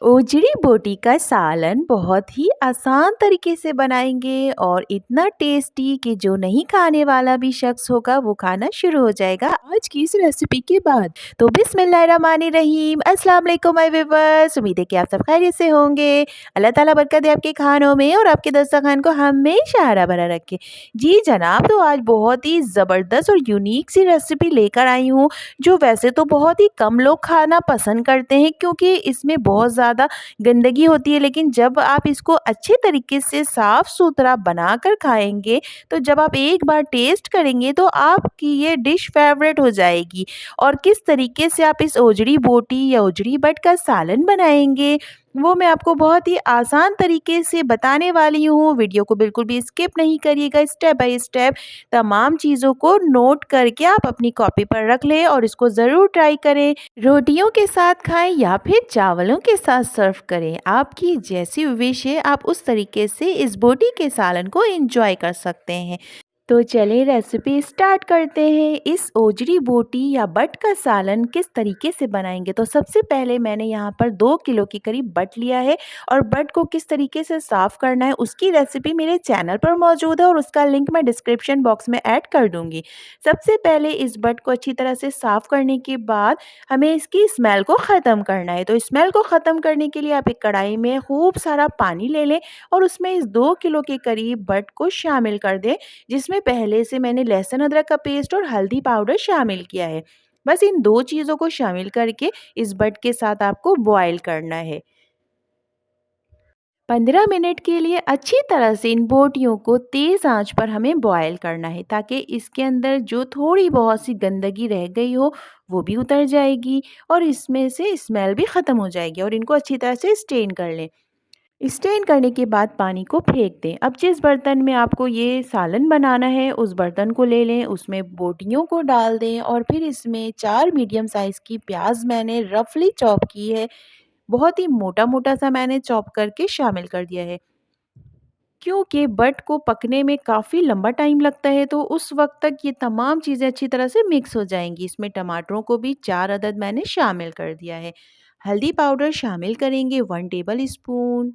ओजड़ी बोटी का सालन बहुत ही आसान तरीके से बनाएंगे और इतना टेस्टी कि जो नहीं खाने वाला भी शख्स होगा वो खाना शुरू हो जाएगा आज की इस रेसिपी के बाद। तो बिस्मिल्लाहिर्रहमानिर्रहीम, अस्सलाम वालेकुम माय व्यूअर्स। उम्मीद है कि आप सब खैरियत से होंगे। अल्लाह ताला बरकत दे आपके खानों में और आपके दस्तरखान को हमेशा हरा भरा रखे। जी जनाब, तो आज बहुत ही ज़बरदस्त और यूनिक सी रेसिपी लेकर आई हूँ, जो वैसे तो बहुत ही कम लोग खाना पसंद करते हैं क्योंकि इसमें बहुत ज़्यादा गंदगी होती है। लेकिन जब आप इसको अच्छे तरीके से साफ़ सुथरा बनाकर खाएँगे, तो जब आप एक बार टेस्ट करेंगे तो आपकी ये डिश फ़ेवरेट हो जाएगी। और किस तरीके से आप इस ओजड़ी बोटी या ओजड़ी बट का सालन बनाएँगे, वो मैं आपको बहुत ही आसान तरीके से बताने वाली हूँ। वीडियो को बिल्कुल भी स्किप नहीं करिएगा, स्टेप बाय स्टेप तमाम चीज़ों को नोट करके आप अपनी कॉपी पर रख लें और इसको ज़रूर ट्राई करें। रोटियों के साथ खाएं या फिर चावलों के साथ सर्व करें, आपकी जैसी विश है आप उस तरीके से इस बोटी के सालन को एंजॉय कर सकते हैं। तो चलिए रेसिपी स्टार्ट करते हैं। इस ओजरी बोटी या बट का सालन किस तरीके से बनाएंगे, तो सबसे पहले मैंने यहाँ पर 2 किलो के करीब बट लिया है और बट को किस तरीके से साफ़ करना है उसकी रेसिपी मेरे चैनल पर मौजूद है और उसका लिंक मैं डिस्क्रिप्शन बॉक्स में ऐड कर दूँगी। सबसे पहले इस बट को अच्छी तरह से साफ़ करने के बाद हमें इसकी स्मेल को ख़त्म करना है। तो स्मेल को ख़त्म करने के लिए आप एक कढ़ाई में खूब सारा पानी ले लें और उसमें इस 2 किलो के करीब बट को शामिल कर दें, जिसमें पहले से मैंने लहसुन अदरक का पेस्ट और हल्दी पाउडर शामिल किया है। बस इन 2 चीज़ों को शामिल करके इस बट के साथ आपको बॉयल करना है। 15 मिनट के लिए अच्छी तरह से इन बोटियों को तेज़ आंच पर हमें बॉयल करना है, ताकि इसके अंदर जो थोड़ी बहुत सी गंदगी रह गई हो वो भी उतर जाएगी और इसमें से स्मेल भी ख़त्म हो जाएगी। और इनको अच्छी तरह से स्टेन कर लें। स्टेन करने के बाद पानी को फेंक दें। अब जिस बर्तन में आपको ये सालन बनाना है उस बर्तन को ले लें, उसमें बोटियों को डाल दें और फिर इसमें 4 मीडियम साइज़ की प्याज मैंने रफली चॉप की है। बहुत ही मोटा-मोटा सा मैंने चॉप करके शामिल कर दिया है। क्योंकि बट को पकने में काफ़ी लंबा टाइम लगता है, तो उस वक़्त तक ये तमाम चीज़ें अच्छी तरह से मिक्स हो जाएँगी। इसमें टमाटरों को भी 4 अदद मैंने शामिल कर दिया है। हल्दी पाउडर शामिल करेंगे 1 टेबल स्पून।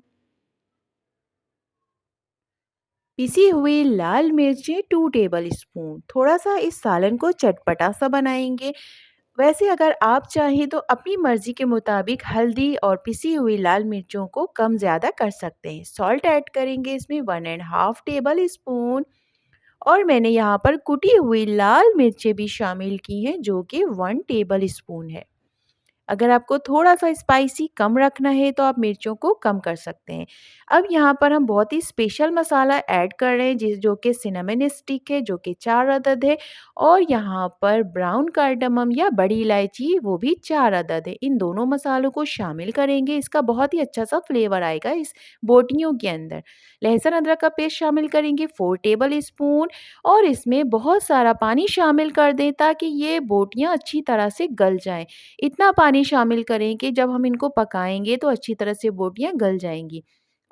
पिसी हुई लाल मिर्चें 2 टेबल स्पून। थोड़ा-सा इस सालन को चटपटा-सा बनाएँगे। वैसे अगर आप चाहें तो अपनी मर्ज़ी के मुताबिक हल्दी और पिसी हुई लाल मिर्चों को कम ज़्यादा कर सकते हैं। सॉल्ट ऐड करेंगे इसमें 1 एंड हाफ टेबल स्पून और मैंने यहाँ पर कुटी हुई लाल मिर्चें भी शामिल की हैं, जो कि 1 टेबल स्पून है। अगर आपको थोड़ा-सा स्पाइसी कम रखना है तो आप मिर्चों को कम कर सकते हैं। अब यहाँ पर हम बहुत ही स्पेशल मसाला ऐड कर रहे हैं जो कि सिनेमन स्टिक है, जो कि 4 अदद है और यहाँ पर ब्राउन कार्डमम या बड़ी इलायची वो भी 4 अदद है। इन दोनों मसालों को शामिल करेंगे, इसका बहुत ही अच्छा-सा फ्लेवर आएगा इस बोटियों के अंदर। लहसुन अदरक का पेस्ट शामिल करेंगे 4 टेबल स्पून और इसमें बहुत सारा पानी शामिल कर दें ताकि ये बोटियाँ अच्छी तरह से गल जाएँ। इतना पानी शामिल करें कि जब हम इनको पकाएँगे तो अच्छी तरह से बोटियाँ गल जाएँगी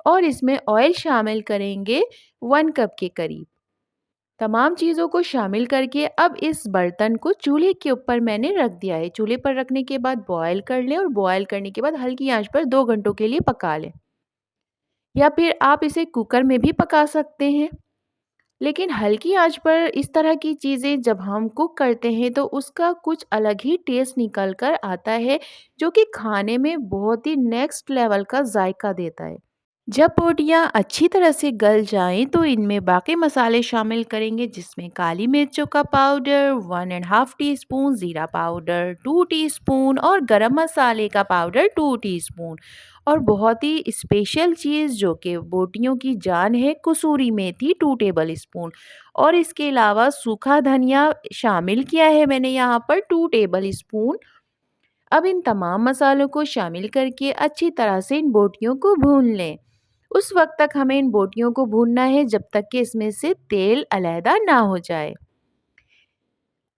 और इसमें ऑयल शामिल करेंगे 1 कप के करीब। तमाम चीज़ों को शामिल करके अब इस बर्तन को चूल्हे के ऊपर मैंने रख दिया है। चूल्हे पर रखने के बाद बॉयल कर लें और बॉयल करने के बाद हल्की आंच पर 2 घंटों के लिए पका लें या फिर आप इसे कुकर में भी पका सकते हैं। लेकिन हल्की आंच पर इस तरह की चीज़ें जब हम कुक करते हैं तो उसका कुछ अलग ही टेस्ट निकल कर आता है, जो कि खाने में बहुत ही नेक्स्ट लेवल का जायका देता है। जब बोटियाँ अच्छी तरह से गल जाएं तो इनमें बाकी मसाले शामिल करेंगे, जिसमें काली मिर्चों का powder 1 and half tea spoon, ज़ीरा पाउडर 2 टीस्पून और गरम मसाले का पाउडर 2 टीस्पून। और बहुत ही स्पेशल चीज़ जो कि बोटियों की जान है, कसूरी मेथी 2 टेबल स्पून और इसके अलावा सूखा धनिया शामिल किया है मैंने यहाँ पर 2 टेबल स्पून। अब इन तमाम मसालों को शामिल करके अच्छी तरह से इन बोटियों को भून लें। उस वक्त तक हमें इन बोटियों को भूनना है जब तक कि इसमें से तेल अलहदा ना हो जाए।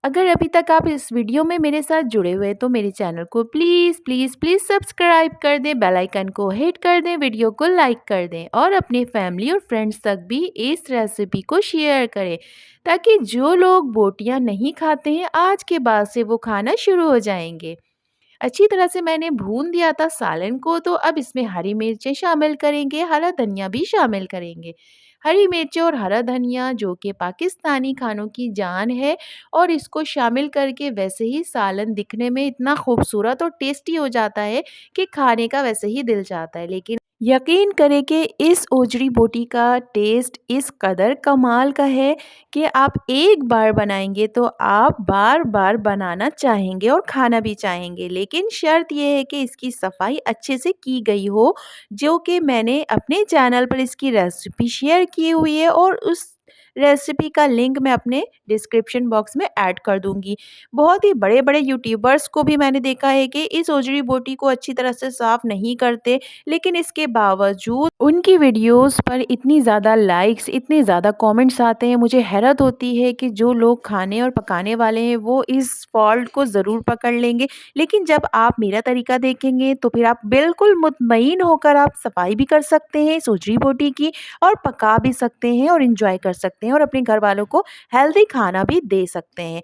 अगर अभी तक आप इस वीडियो में मेरे साथ जुड़े हुए हैं तो मेरे चैनल को प्लीज़ प्लीज़ प्लीज़ सब्सक्राइब कर दें, बेल आइकन को हिट कर दें, वीडियो को लाइक कर दें और अपने फैमिली और फ्रेंड्स तक भी इस रेसिपी को शेयर करें, ताकि जो लोग बोटियां नहीं खाते हैं आज के बाद से वो खाना शुरू हो जाएंगे। अच्छी तरह से मैंने भून दिया था सालन को, तो अब इसमें हरी मिर्चें शामिल करेंगे, हरा धनिया भी शामिल करेंगे। हरी मिर्चें और हरा धनिया जो कि पाकिस्तानी खानों की जान है, और इसको शामिल करके वैसे ही सालन दिखने में इतना खूबसूरत और टेस्टी हो जाता है कि खाने का वैसे ही दिल चाहता है। लेकिन यकीन करें कि इस ओजड़ी बोटी का टेस्ट इस कदर कमाल का है कि आप एक बार बनाएँगे तो आप बार-बार बनाना चाहेंगे और खाना भी चाहेंगे। लेकिन शर्त ये है कि इसकी सफाई अच्छे से की गई हो, जो कि मैंने अपने चैनल पर इसकी रेसिपी शेयर की हुई है, और उस रेसिपी का लिंक मैं अपने डिस्क्रिप्शन बॉक्स में ऐड कर दूँगी। बहुत ही बड़े-बड़े यूट्यूबर्स को भी मैंने देखा है कि इस ओजड़ी बोटी को अच्छी तरह से साफ़ नहीं करते, लेकिन इसके बावजूद उनकी वीडियोस पर इतनी ज़्यादा लाइक्स, इतने ज़्यादा कमेंट्स आते हैं। मुझे हैरत होती है कि जो लोग खाने और पकाने वाले हैं वो इस फॉल्ट को ज़रूर पकड़ लेंगे। लेकिन जब आप मेरा तरीका देखेंगे तो फिर आप बिल्कुल मुतमईन होकर आप सफाई भी कर सकते हैं इस ओजड़ी बोटी की, और पका भी सकते हैं और एंजॉय कर सकते हैं, और अपने घर वालों को हेल्दी खाना भी दे सकते हैं।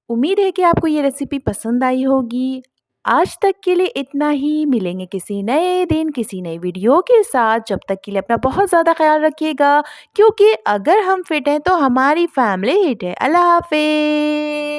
उम्मीद है कि आपको ये रेसिपी पसंद आई होगी। आज तक के लिए इतना ही, मिलेंगे किसी नए दिन, किसी नई वीडियो के साथ। जब तक के लिए अपना बहुत ज़्यादा ख़्याल रखिएगा, क्योंकि अगर हम फिट हैं तो हमारी फैमिली हिट है। अल्लाह हाफ़िज़।